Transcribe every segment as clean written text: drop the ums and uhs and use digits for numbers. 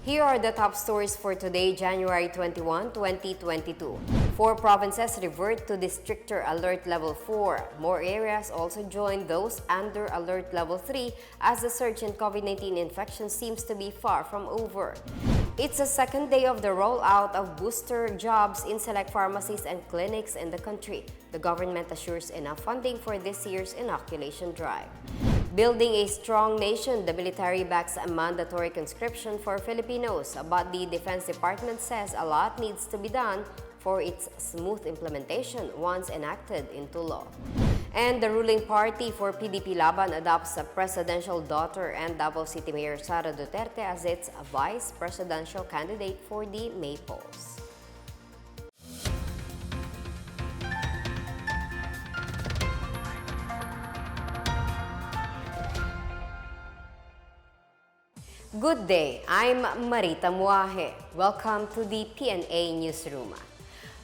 Here are the top stories for today, January 21, 2022. 4 provinces revert to the stricter Alert Level 4. More areas also join those under Alert Level 3 as the surge in COVID-19 infection seems to be far from over. It's the second day of the rollout of booster jobs in select pharmacies and clinics in the country. The government assures enough funding for this year's inoculation drive. Building a strong nation, the military backs a mandatory conscription for Filipinos, but the Defense Department says a lot needs to be done for its smooth implementation once enacted into law. And the ruling party for PDP-Laban adopts a presidential daughter and Davao City Mayor Sara as its vice presidential candidate for the May polls. Good day, I'm Marita Muahe. Welcome to the PNA Newsroom.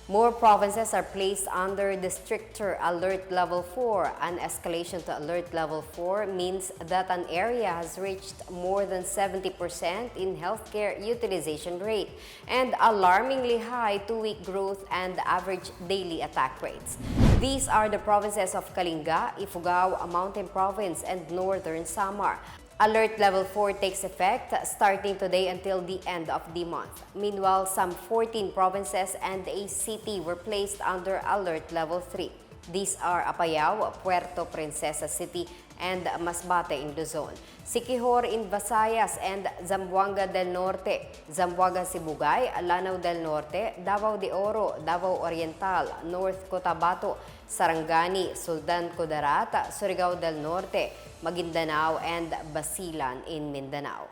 More provinces are placed under the stricter Alert Level 4. An escalation to Alert Level 4 means that an area has reached more than 70% in healthcare utilization rate and alarmingly high 2-week growth and average daily attack rates. These are the provinces of Kalinga, Ifugao, Mountain Province, and Northern Samar. Alert Level 4 takes effect starting today until the end of the month. Meanwhile, some 14 provinces and a city were placed under Alert Level 3. These are Apayao, Puerto Princesa City, and Masbate in Luzon, Siquijor in Visayas, and Zamboanga del Norte, Zamboanga Sibugay, Lanao del Norte, Davao de Oro, Davao Oriental, North Cotabato, Sarangani, Sultan Kudarat, Surigao del Norte, Maguindanao, and Basilan in Mindanao.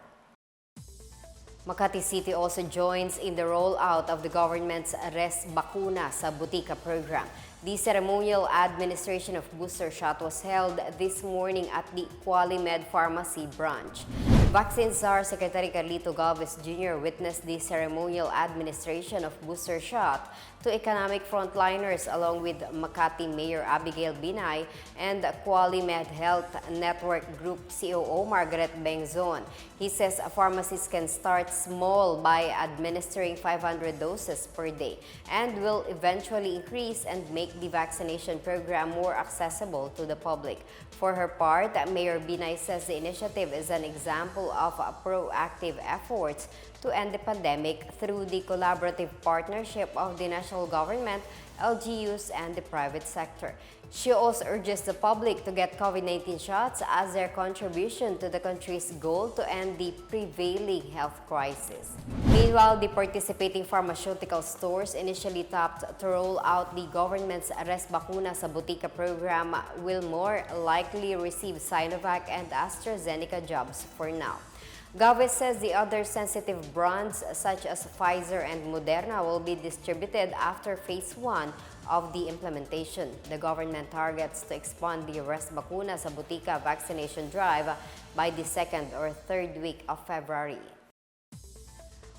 Makati City also joins in the rollout of the government's Res Bakuna sa Butika program. The ceremonial administration of booster shot was held this morning at the Qualimed Pharmacy branch. Vaccine Czar Secretary Carlito Gov't Jr. witnessed the ceremonial administration of booster shot to economic frontliners along with Makati Mayor Abigail Binay and Qualimed Health Network Group COO Margaret Bengzon. He says pharmacies can start small by administering 500 doses per day and will eventually increase and make the vaccination program more accessible to the public. For her part, Mayor Binay says the initiative is an example of proactive efforts to end the pandemic through the collaborative partnership of the national government, LGUs, and the private sector. She also urges the public to get COVID-19 shots as their contribution to the country's goal to end the prevailing health crisis. Meanwhile, the participating pharmaceutical stores initially tapped to roll out the government's Res Bakuna sa Butika program will more likely receive Sinovac and AstraZeneca jobs for now. Gov't says the other sensitive brands such as Pfizer and Moderna will be distributed after Phase 1 of the implementation. The government targets to expand the Res Bakuna sa Butika vaccination drive by the 2nd or 3rd week of February.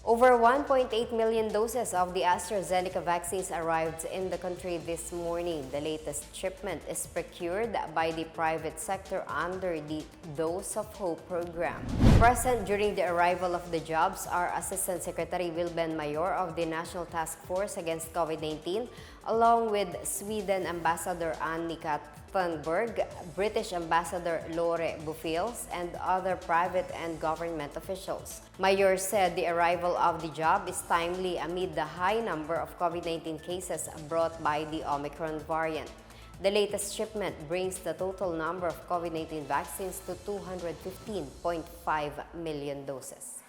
Over 1.8 million doses of the AstraZeneca vaccines arrived in the country this morning. The latest shipment is procured by the private sector under the Dose of Hope program. Present during the arrival of the jobs are Assistant Secretary Wilben Mayor of the National Task Force Against COVID-19, along with Sweden Ambassador Annika Thunberg, British Ambassador Lore Buffils, and other private and government officials. Mayor said the arrival of the job is timely amid the high number of COVID-19 cases brought by the Omicron variant. The latest shipment brings the total number of COVID-19 vaccines to 215.5 million doses.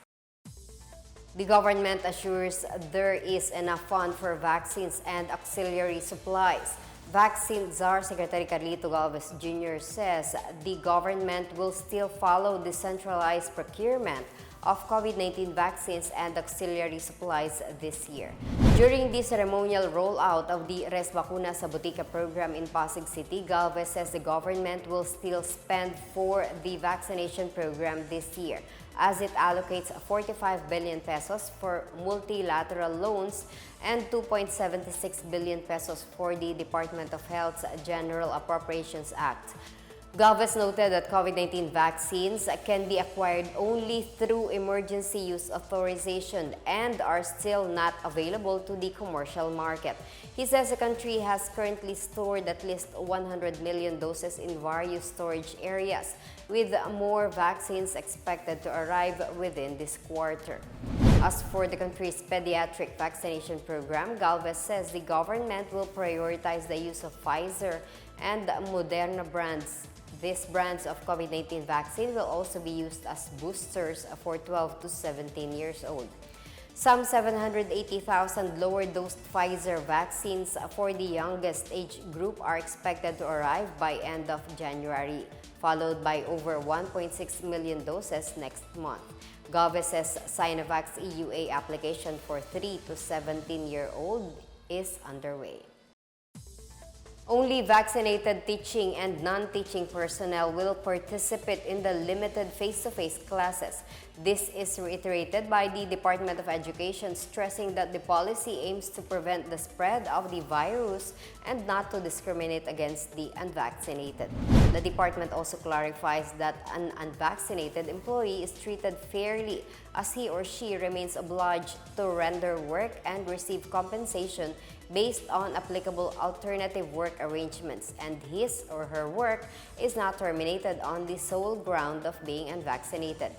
The government assures there is enough fund for vaccines and auxiliary supplies. Vaccine Czar Secretary Carlito Gov't Jr. says the government will still follow the centralized procurement of COVID-19 vaccines and auxiliary supplies this year. During the ceremonial rollout of the Res Bakuna sa Butika program in Pasig City, Gov't says the government will still spend for the vaccination program this year, as it allocates 45 billion pesos for multilateral loans and 2.76 billion pesos for the Department of Health's General Appropriations Act. Gov't noted that COVID-19 vaccines can be acquired only through emergency use authorization and are still not available to the commercial market. He says the country has currently stored at least 100 million doses in various storage areas, with more vaccines expected to arrive within this quarter. As for the country's pediatric vaccination program, Gov't says the government will prioritize the use of Pfizer and Moderna brands. These brands of COVID-19 vaccine will also be used as boosters for 12 to 17 years old. Some 780,000 lower-dosed Pfizer vaccines for the youngest age group are expected to arrive by end of January, followed by over 1.6 million doses next month. Gov't says Sinovac's EUA application for 3 to 17-year-old is underway. Only vaccinated teaching and non-teaching personnel will participate in the limited face-to-face classes. This is reiterated by the Department of Education, stressing that the policy aims to prevent the spread of the virus and not to discriminate against the unvaccinated. The department also clarifies that an unvaccinated employee is treated fairly as he or she remains obliged to render work and receive compensation based on applicable alternative work arrangements, and his or her work is not terminated on the sole ground of being unvaccinated.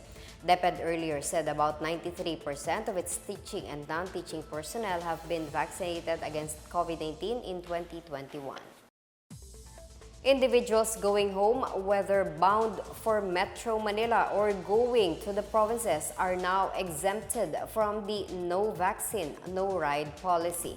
DepEd earlier said about 93% of its teaching and non-teaching personnel have been vaccinated against COVID-19 in 2021. Individuals going home, whether bound for Metro Manila or going to the provinces, are now exempted from the no vaccine, no ride policy.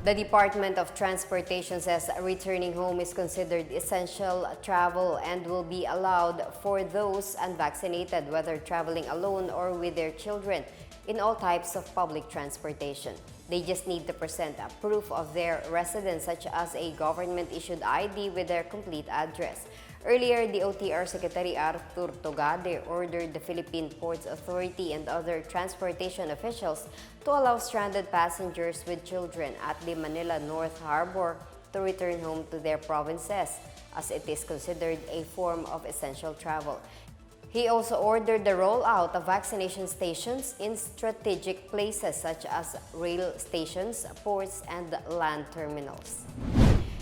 The Department of Transportation says returning home is considered essential travel and will be allowed for those unvaccinated, whether traveling alone or with their children, in all types of public transportation. They just need to present a proof of their residence, such as a government-issued ID with their complete address. Earlier, the OTR Secretary Arthur Togade ordered the Philippine Ports Authority and other transportation officials to allow stranded passengers with children at the Manila North Harbor to return home to their provinces, as it is considered a form of essential travel. He also ordered the rollout of vaccination stations in strategic places such as rail stations, ports, and land terminals.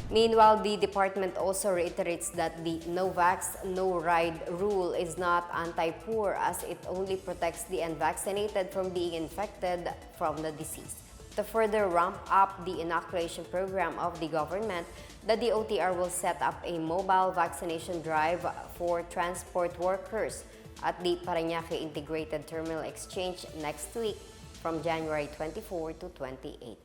Meanwhile, the department also reiterates that the no vax, no ride rule is not anti-poor, as it only protects the unvaccinated from being infected from the disease. To further ramp up the inoculation program of the government, the DOTR will set up a mobile vaccination drive for transport workers at the Parañaque Integrated Terminal Exchange next week from January 24 to 28.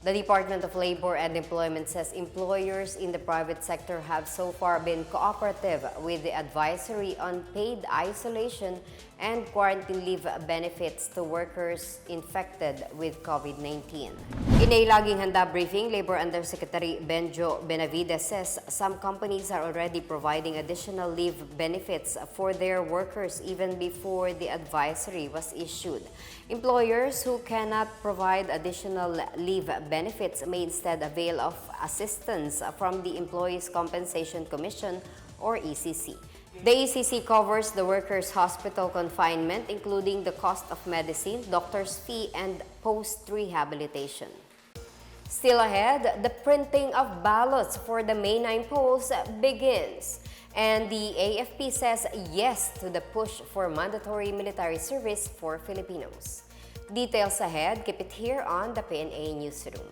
The Department of Labor and Employment says employers in the private sector have so far been cooperative with the advisory on paid isolation and quarantine leave benefits to workers infected with COVID-19. In a laging handa briefing, Labor Undersecretary Benjo Benavides says some companies are already providing additional leave benefits for their workers even before the advisory was issued. Employers who cannot provide additional leave benefits may instead avail of assistance from the Employees Compensation Commission or ECC. The ECC covers the workers' hospital confinement, including the cost of medicine, doctor's fee, and post-rehabilitation. Still ahead, the printing of ballots for the May 9 polls begins. And the AFP says yes to the push for mandatory military service for Filipinos. Details ahead, keep it here on the PNA Newsroom.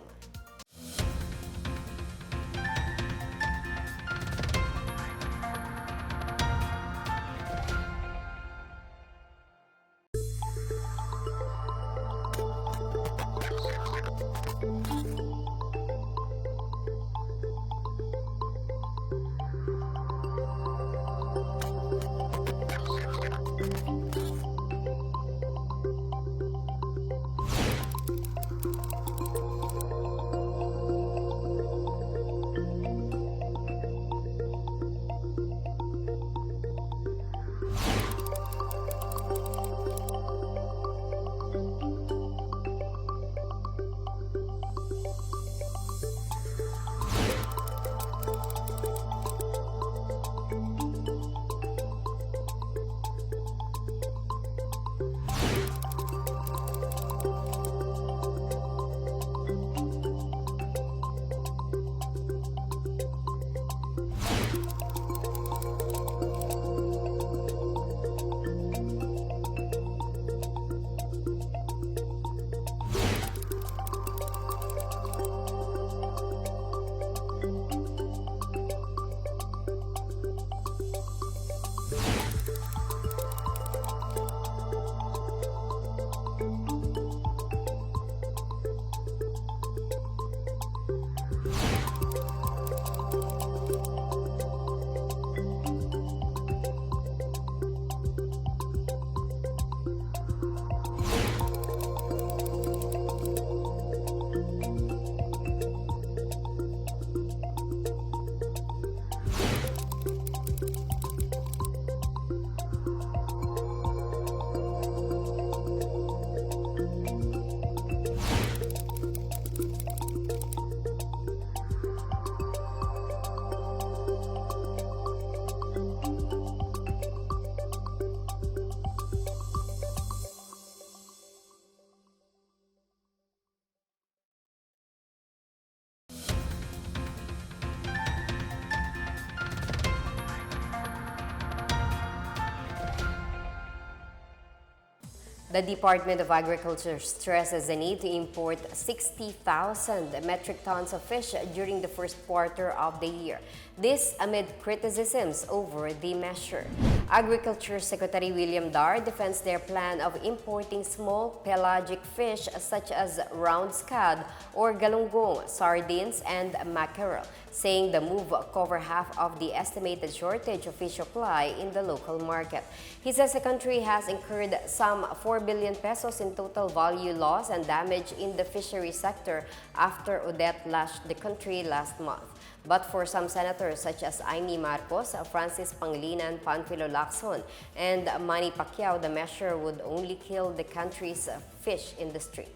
The Department of Agriculture stresses the need to import 60,000 metric tons of fish during the first quarter of the year. This amid criticisms over the measure. Agriculture Secretary William Dar defends their plan of importing small pelagic fish such as round scad or galunggong, sardines, and mackerel, saying the move cover half of the estimated shortage of fish supply in the local market. He says the country has incurred some 4 billion pesos in total value loss and damage in the fishery sector after Odette lashed the country last month. But for some senators such as Amy Marcos, Francis Pangilinan, Panfilo Lacson, and Manny Pacquiao, the measure would only kill the country's fish industry.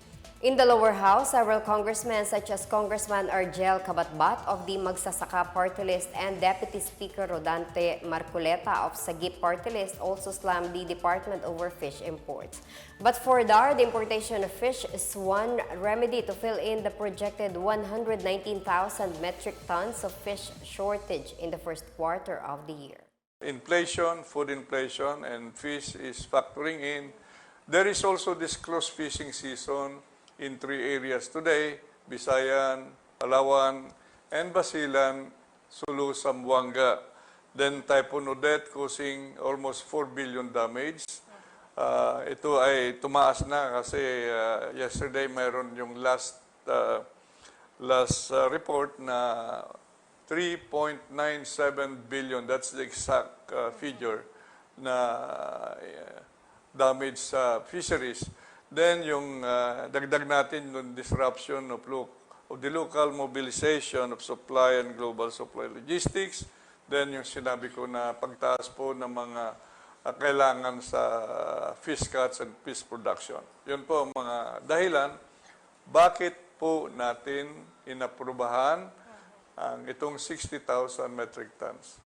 In the lower house, several congressmen such as Congressman Argel Cabatbat of the Magsasaka Party List and Deputy Speaker Rodante Marcoleta of Sagip Party List also slammed the department over fish imports. But for Dar, the importation of fish is one remedy to fill in the projected 119,000 metric tons of fish shortage in the first quarter of the year. Inflation, food inflation, and fish is factoring in. There is also this close fishing season in 3 areas today: Visayan, Palawan, and Basilan, Sulu, Zamboanga. Then Typhoon Odette causing almost 4 billion damage. Ito ay tumaas na kasi yesterday mayroon yung last report na 3.97 billion. That's the exact figure na damage sa fisheries. Then yung dagdag natin yung disruption of the local mobilization of supply and global supply logistics. Then yung sinabi ko na pagtaas po ng mga kailangan sa fish cuts and fish production. Yun po ang mga dahilan bakit po natin inaprubahan ang itong 60,000 metric tons.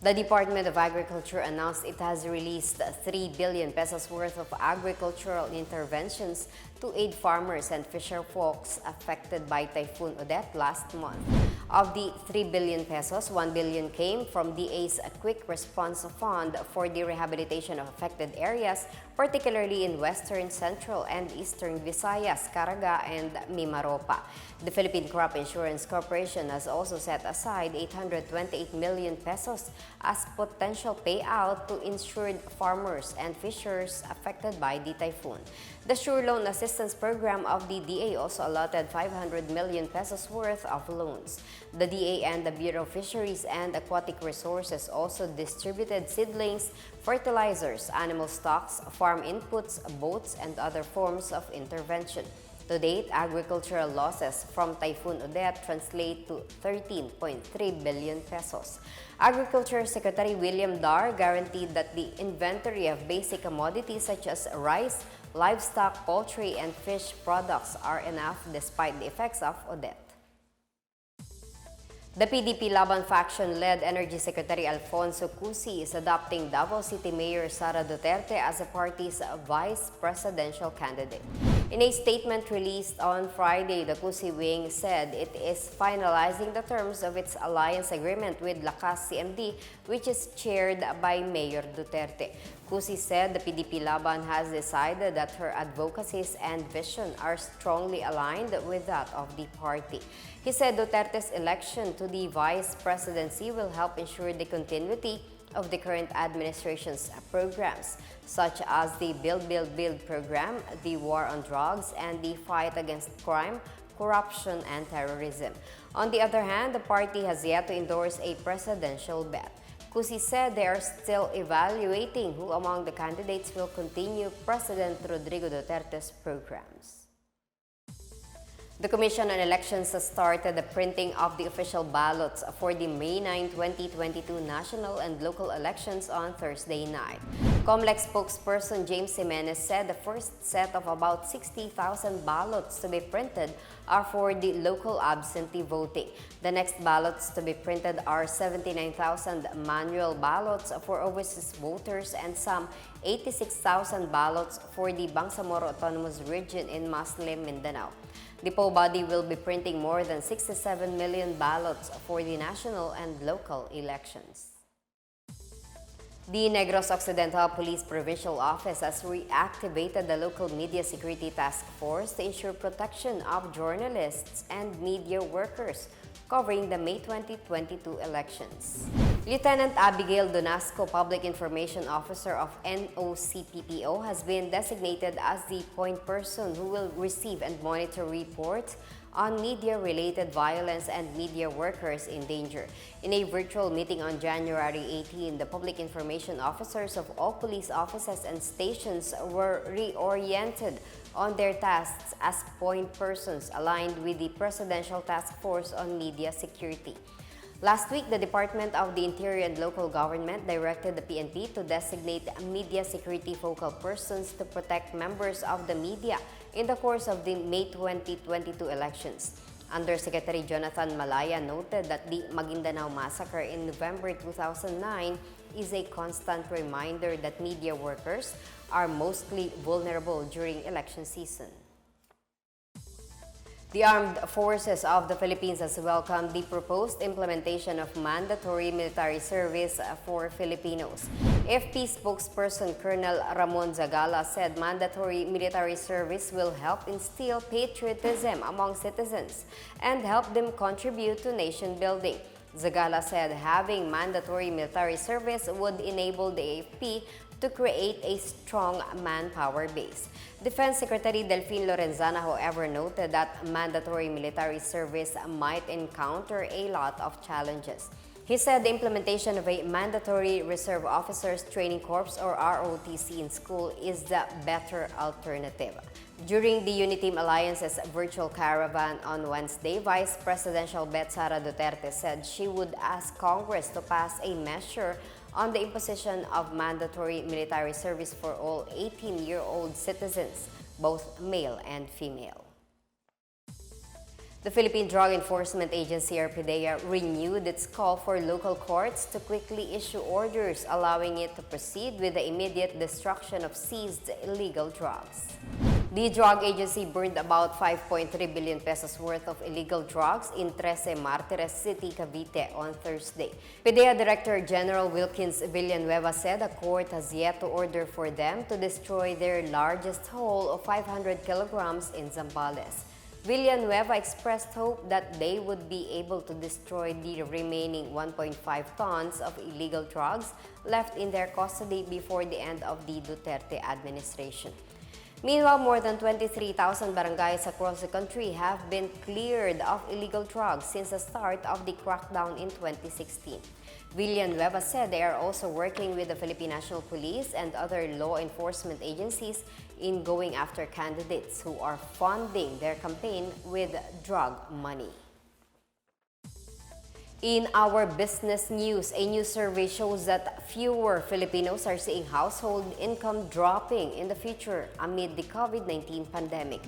The Department of Agriculture announced it has released 3 billion pesos worth of agricultural interventions to aid farmers and fisher folks affected by Typhoon Odette last month. Of the 3 billion pesos, 1 billion came from DA's Quick Response Fund for the rehabilitation of affected areas, particularly in Western, Central, and Eastern Visayas, Caraga, and Mimaropa. The Philippine Crop Insurance Corporation has also set aside 828 million pesos as potential payout to insured farmers and fishers affected by the typhoon. The Sure Loan Assistance Program of the DA also allotted 500 million pesos worth of loans. The DA and the Bureau of Fisheries and Aquatic Resources also distributed seedlings, fertilizers, animal stocks, farm inputs, boats, and other forms of intervention. To date, agricultural losses from Typhoon Odette translate to 13.3 billion pesos. Agriculture Secretary William Dar guaranteed that the inventory of basic commodities such as rice, livestock, poultry, and fish products are enough despite the effects of Odette. The PDP-Laban faction-led Energy Secretary Alfonso Cusi is adopting Davao City Mayor Sara Duterte as the party's vice presidential candidate. In a statement released on Friday, the Cusi wing said it is finalizing the terms of its alliance agreement with Lakas CMD, which is chaired by Mayor Duterte. Cusi said the PDP-Laban has decided that her advocacies and vision are strongly aligned with that of the party. He said Duterte's election to the vice presidency will help ensure the continuity of the current administration's programs, such as the Build, Build, Build program, the war on drugs, and the fight against crime, corruption, and terrorism. On the other hand, the party has yet to endorse a presidential bet. Cusi said they are still evaluating who among the candidates will continue President Rodrigo Duterte's programs. The Commission on Elections has started the printing of the official ballots for the May 9, 2022 national and local elections on Thursday night. COMELEC spokesperson James Jimenez said the first set of about 60,000 ballots to be printed are for the local absentee voting. The next ballots to be printed are 79,000 manual ballots for overseas voters and some 86,000 ballots for the Bangsamoro Autonomous Region in Muslim Mindanao. The PO body will be printing more than 67 million ballots for the national and local elections. The Negros Occidental Police Provincial Office has reactivated the local media security task force to ensure protection of journalists and media workers covering the May 2022 elections. Lieutenant Abigail Donasco, Public Information Officer of NOCPPO, has been designated as the point person who will receive and monitor reports on media-related violence and media workers in danger. In a virtual meeting on January 18, the public information officers of all police offices and stations were reoriented on their tasks as point persons aligned with the Presidential Task Force on Media Security. Last week, the Department of the Interior and Local Government directed the PNP to designate media security focal persons to protect members of the media in the course of the May 2022 elections. Undersecretary Jonathan Malaya noted that the Maguindanao massacre in November 2009 is a constant reminder that media workers are mostly vulnerable during election season. The Armed Forces of the Philippines has welcomed the proposed implementation of mandatory military service for Filipinos. FP spokesperson Colonel Ramon Zagala said mandatory military service will help instill patriotism among citizens and help them contribute to nation building. Zagala said having mandatory military service would enable the AFP to create a strong manpower base. Defense Secretary Delfin Lorenzana, however, noted that mandatory military service might encounter a lot of challenges. He said the implementation of a mandatory Reserve Officers Training Corps or ROTC in school is the better alternative. During the Uniteam Alliance's virtual caravan on Wednesday, Vice Presidential Bet Sara said she would ask Congress to pass a measure on the imposition of mandatory military service for all 18-year-old citizens, both male and female. The Philippine Drug Enforcement Agency or PDEA renewed its call for local courts to quickly issue orders allowing it to proceed with the immediate destruction of seized illegal drugs. The drug agency burned about 5.3 billion pesos worth of illegal drugs in 13 Martires City, Gov't on Thursday. PDEA Director General Wilkins Villanueva said a court has yet to order for them to destroy their largest haul of 500 kilograms in Zambales. Villanueva expressed hope that they would be able to destroy the remaining 1.5 tons of illegal drugs left in their custody before the end of the Duterte administration. Meanwhile, more than 23,000 barangays across the country have been cleared of illegal drugs since the start of the crackdown in 2016. Villanueva said they are also working with the Philippine National Police and other law enforcement agencies in going after candidates who are funding their campaign with drug money. In our business news, a new survey shows that fewer Filipinos are seeing household income dropping in the future amid the COVID-19 pandemic.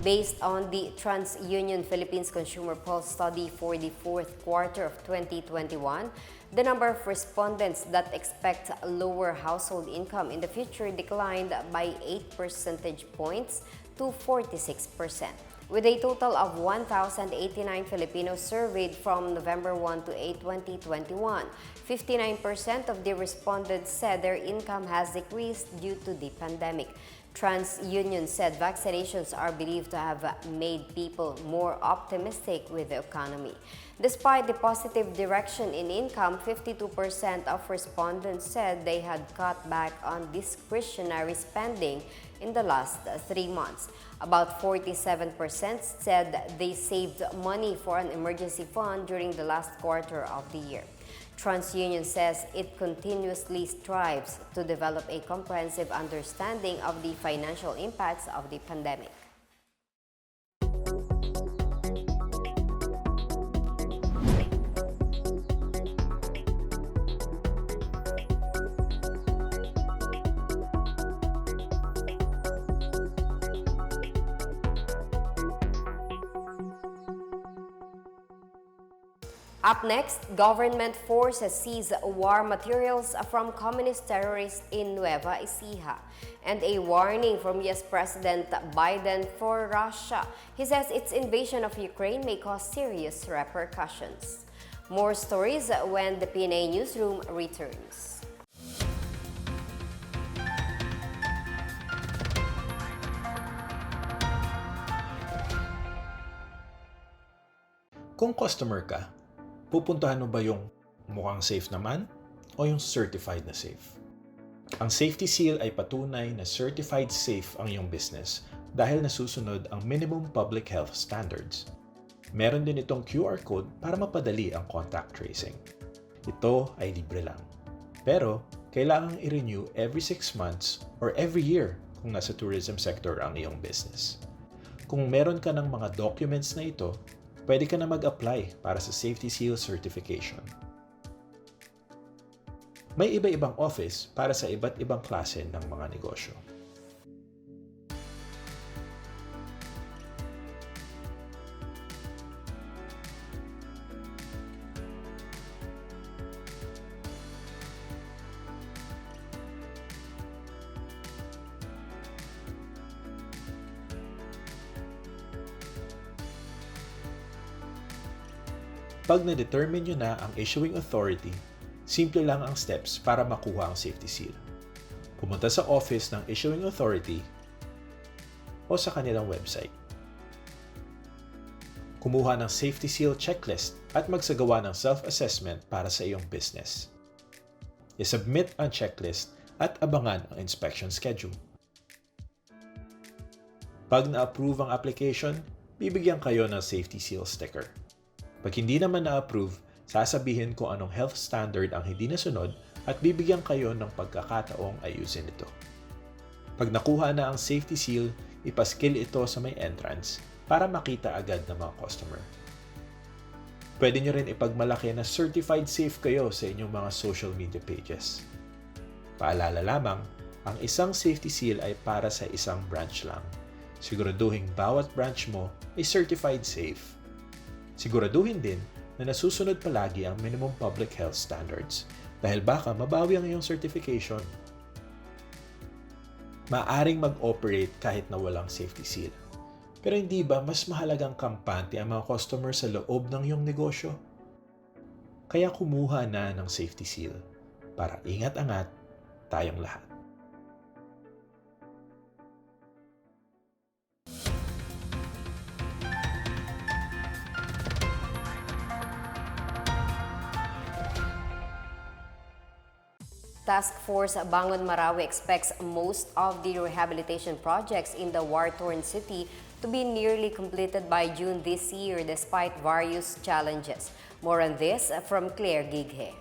Based on the TransUnion Philippines Consumer Pulse study for the fourth quarter of 2021, the number of respondents that expect lower household income in the future declined by 8 percentage points to 46%. With a total of 1,089 Filipinos surveyed from November 1 to 8, 2021, 59% of the respondents said their income has decreased due to the pandemic. TransUnion said vaccinations are believed to have made people more optimistic with the economy. Despite the positive direction in income, 52% of respondents said they had cut back on discretionary spending in the last 3 months. About 47% said they saved money for an emergency fund during the last quarter of the year. TransUnion says it continuously strives to develop a comprehensive understanding of the financial impacts of the pandemic. Up next, government forces seize war materials from communist terrorists in Nueva Ecija, and a warning from US President Biden for Russia. He says its invasion of Ukraine may cause serious repercussions. More stories when the PNA Newsroom returns. Kung customer ka, pupuntahan mo ba yung mukhang safe naman o yung certified na safe? Ang safety seal ay patunay na certified safe ang iyong business dahil nasusunod ang minimum public health standards. Meron din itong QR code para mapadali ang contact tracing. Ito ay libre lang. Pero, kailangang i-renew every 6 months or every year kung nasa tourism sector ang iyong business. Kung meron ka ng mga documents na ito, pwede ka na mag-apply para sa Safety Seal Certification. May iba-ibang office para sa iba't ibang klase ng mga negosyo. Pag na-determine nyo na ang issuing authority, simple lang ang steps para makuha ang safety seal. Pumunta sa office ng issuing authority o sa kanilang website. Kumuha ng safety seal checklist at magsagawa ng self-assessment para sa iyong business. I-submit ang checklist at abangan ang inspection schedule. Pag na-approve ang application, bibigyan kayo ng safety seal sticker. Pag hindi naman na-approve, sasabihin kung anong health standard ang hindi nasunod at bibigyan kayo ng pagkakataong ayusin ito. Pag nakuha na ang safety seal, ipaskil ito sa may entrance para makita agad ng mga customer. Pwede nyo rin ipagmalaki na certified safe kayo sa inyong mga social media pages. Paalala lamang, ang isang safety seal ay para sa isang branch lang. Siguraduhin bawat branch mo ay certified safe. Siguraduhin din na nasusunod palagi ang minimum public health standards dahil baka mabawi ang iyong certification. Maaring mag-operate kahit na walang safety seal. Pero hindi ba mas mahalagang kampante ang mga customer sa loob ng iyong negosyo? Kaya kumuha na ng safety seal para ingat-angat tayong lahat. Task Force Bangon Marawi expects most of the rehabilitation projects in the war-torn city to be nearly completed by June this year despite various challenges. More on this from Claire Gighe.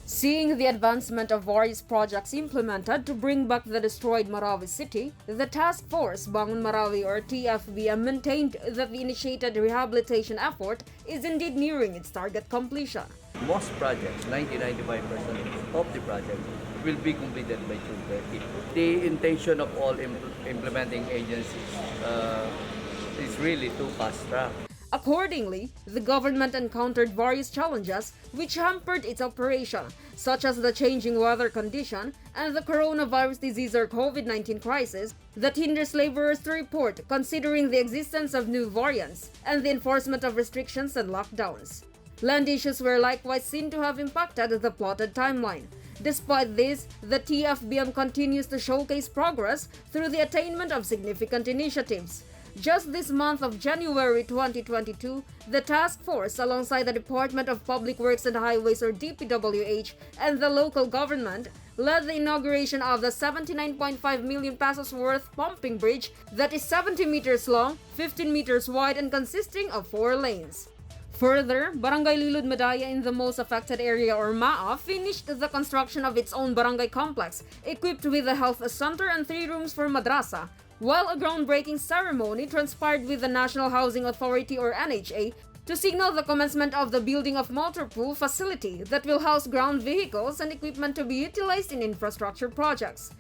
Seeing the advancement of various projects implemented to bring back the destroyed Marawi city, the Task Force Bangon Marawi or TFBM maintained that the initiated rehabilitation effort is indeed nearing its target completion. Most projects, 90-95% of the project, will be completed by June 30. The intention of all implementing agencies is really to fast-track. Accordingly, the government encountered various challenges which hampered its operation, such as the changing weather condition and the coronavirus disease or COVID-19 crisis that hinders laborers to report considering the existence of new variants and the enforcement of restrictions and lockdowns. Land issues were likewise seen to have impacted the plotted timeline. Despite this, the TFBM continues to showcase progress through the attainment of significant initiatives. Just this month of January 2022, the task force, alongside the Department of Public Works and Highways or DPWH and the local government, led the inauguration of the 79.5 million pesos worth pumping bridge that is 70 meters long, 15 meters wide, and consisting of 4 lanes. Further, Barangay Lilud Medaya in the most affected area or MAA finished the construction of its own barangay complex, equipped with a health center and 3 rooms for madrasa, while a groundbreaking ceremony transpired with the National Housing Authority or NHA to signal the commencement of the building of motor pool facility that will house ground vehicles and equipment to be utilized in infrastructure projects.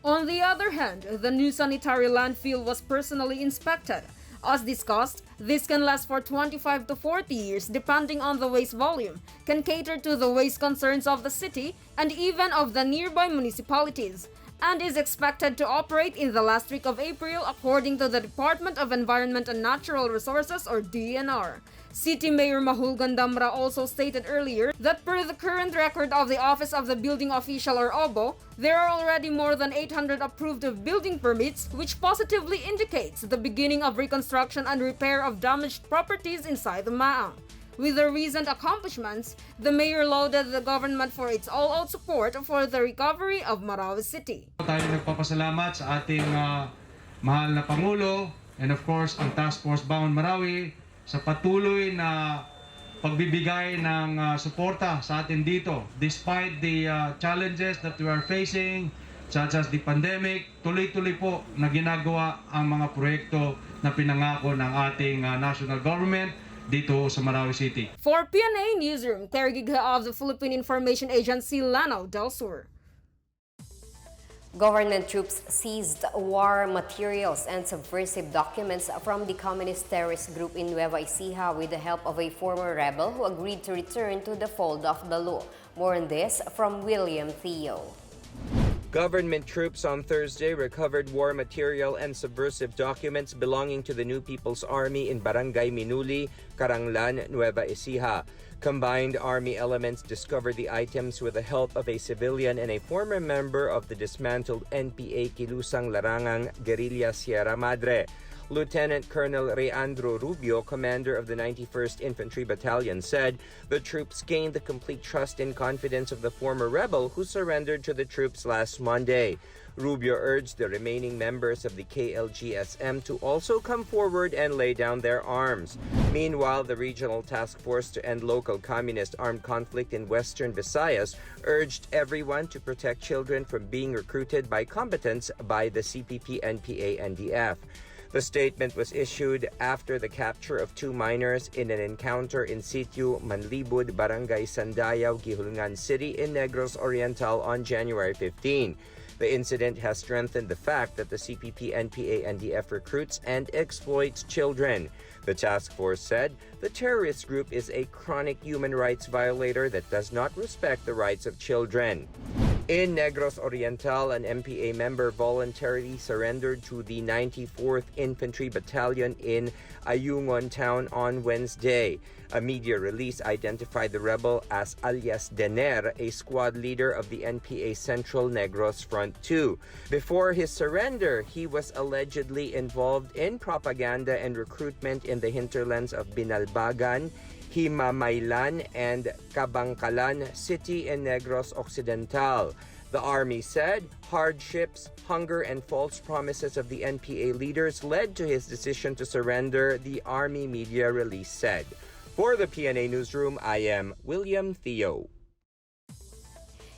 On the other hand, the new sanitary landfill was personally inspected. As discussed, this can last for 25 to 40 years depending on the waste volume, can cater to the waste concerns of the city and even of the nearby municipalities. and is expected to operate in the last week of April according to the Department of Environment and Natural Resources or DNR. City Mayor Mahulgan Damra also stated earlier that per the current record of the Office of the Building Official or OBO, there are already more than 800 approved building permits, which positively indicates the beginning of reconstruction and repair of damaged properties inside the Maang. With the recent accomplishments, the mayor lauded the government for its all-out support for the recovery of Marawi City. Tayo nagpapasalamat sa ating mahal na Pangulo and of course ang Task Force Bound Marawi sa patuloy na pagbibigay ng suporta sa atin dito. Despite the challenges that we are facing, such as the pandemic, tuloy-tuloy po na ginagawa ang mga proyekto na pinangako ng ating national government dito sa Marawi City. For PNA Newsroom, Tergigha of the Philippine Information Agency, Lanao del Sur. Government troops seized war materials and subversive documents from the communist terrorist group in Nueva Ecija with the help of a former rebel who agreed to return to the fold of the law. More on this from William Theo. Government troops on Thursday recovered war material and subversive documents belonging to the New People's Army in Barangay Minuli, Caranglan, Nueva Ecija. Combined army elements discovered the items with the help of a civilian and a former member of the dismantled NPA Kilusang Larangang Guerrilla Sierra Madre. Lieutenant Colonel Reandro Rubio, commander of the 91st Infantry Battalion, said the troops gained the complete trust and confidence of the former rebel who surrendered to the troops last Monday. Rubio urged the remaining members of the KLGSM to also come forward and lay down their arms. Meanwhile, the Regional Task Force to End Local Communist Armed Conflict in Western Visayas urged everyone to protect children from being recruited by combatants by the CPP-NPA-NDF. The statement was issued after the capture of 2 minors in an encounter in Sitio Manlibud, Barangay Sandayaw, Gihulngan City in Negros Oriental on January 15. The incident has strengthened the fact that the CPP-NPA-NDF recruits and exploits children. The task force said the terrorist group is a chronic human rights violator that does not respect the rights of children. In Negros Oriental, an MPA member voluntarily surrendered to the 94th Infantry Battalion in Ayungon Town on Wednesday. A media release identified the rebel as alias Dener, a squad leader of the NPA Central Negros Front 2. Before his surrender, he was allegedly involved in propaganda and recruitment in the hinterlands of Binalbagan, Himamaylan, and Kabangkalan City in Negros Occidental. The army said hardships, hunger, and false promises of the NPA leaders led to his decision to surrender, the army media release said. For the PNA Newsroom, I am William Theo.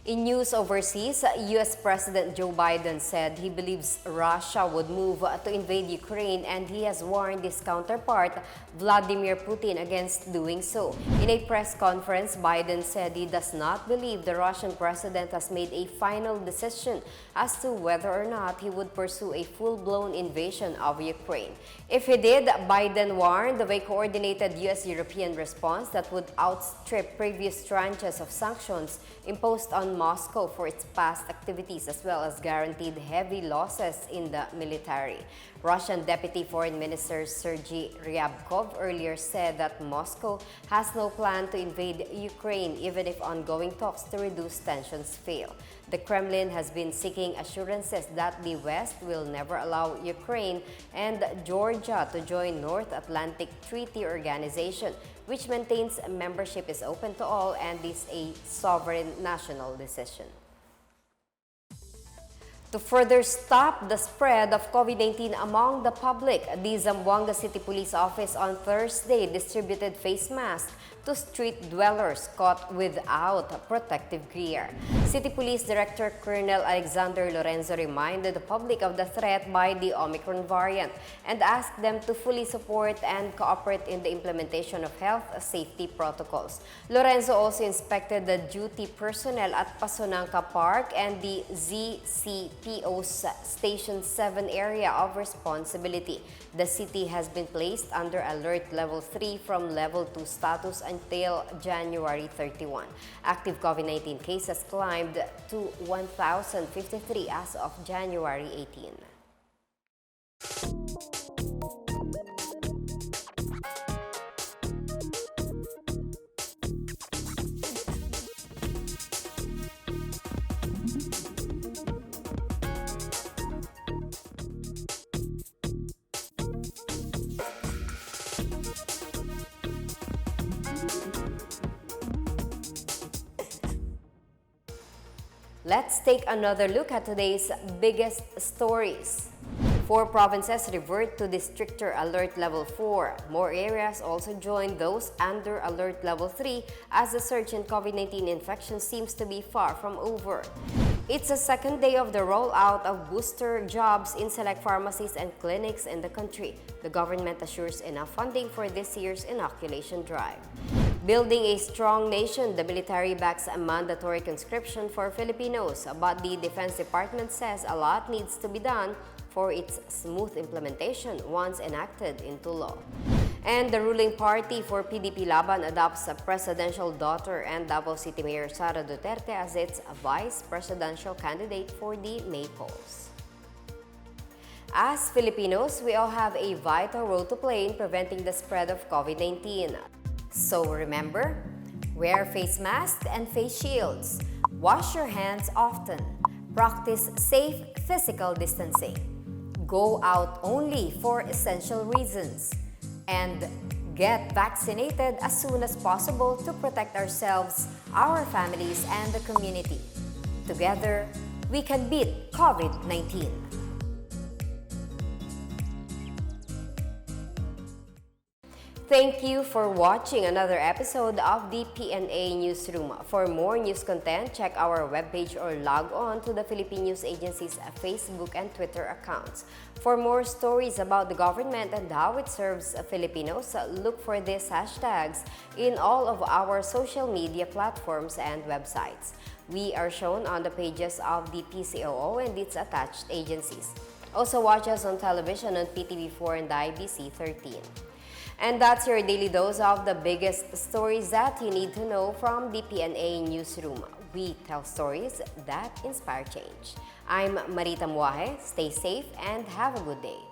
In news overseas, U.S. President Joe Biden said he believes Russia would move to invade Ukraine, and he has warned his counterpart, Vladimir Putin, against doing so. In a press conference, Biden said he does not believe the Russian president has made a final decision as to whether or not he would pursue a full-blown invasion of Ukraine. If he did, Biden warned of a coordinated U.S.-European response that would outstrip previous tranches of sanctions imposed on Moscow for its past activities, as well as guaranteed heavy losses in the military. Russian Deputy Foreign Minister Sergei Ryabkov earlier said that Moscow has no plan to invade Ukraine even if ongoing talks to reduce tensions fail. The Kremlin has been seeking assurances that the West will never allow Ukraine and Georgia to join North Atlantic Treaty Organization, which maintains membership is open to all and is a sovereign national decision. To further stop the spread of COVID-19 among the public, the Zamboanga City Police Office on Thursday distributed face masks to street dwellers caught without protective gear. City Police Director Colonel Alexander Lorenzo reminded the public of the threat by the Omicron variant and asked them to fully support and cooperate in the implementation of health safety protocols. Lorenzo also inspected the duty personnel at Pasunangka Park and the ZCPO's Station 7 area of responsibility. The city has been placed under Alert Level 3 from Level 2 status and until January 31. Active COVID-19 cases climbed to 1,053 as of January 18. Let's take another look at today's biggest stories. 4 provinces revert to the stricter Alert Level 4. More areas also join those under Alert Level 3 as the surge in COVID-19 infection seems to be far from over. It's the second day of the rollout of booster jobs in select pharmacies and clinics in the country. The government assures enough funding for this year's inoculation drive. Building a strong nation, the military backs a mandatory conscription for Filipinos, but the Defense Department says a lot needs to be done for its smooth implementation once enacted into law. And the ruling party for PDP-Laban adopts a presidential daughter and Davao City Mayor Sara Duterte as its vice presidential candidate for the May polls. As Filipinos, we all have a vital role to play in preventing the spread of COVID-19. So remember, wear face masks and face shields, wash your hands often, practice safe physical distancing, go out only for essential reasons, and get vaccinated as soon as possible to protect ourselves, our families, and the community. Together, we can beat COVID-19. Thank you for watching another episode of the PNA Newsroom. For more news content, check our webpage or log on to the Philippine News Agency's Facebook and Twitter accounts. For more stories about the government and how it serves Filipinos, look for these hashtags in all of our social media platforms and websites. We are shown on the pages of the PCOO and its attached agencies. Also watch us on television on PTV4 and IBC 13. And that's your daily dose of the biggest stories that you need to know from the PNA Newsroom. We tell stories that inspire change. I'm Marita Muaje. Stay safe and have a good day.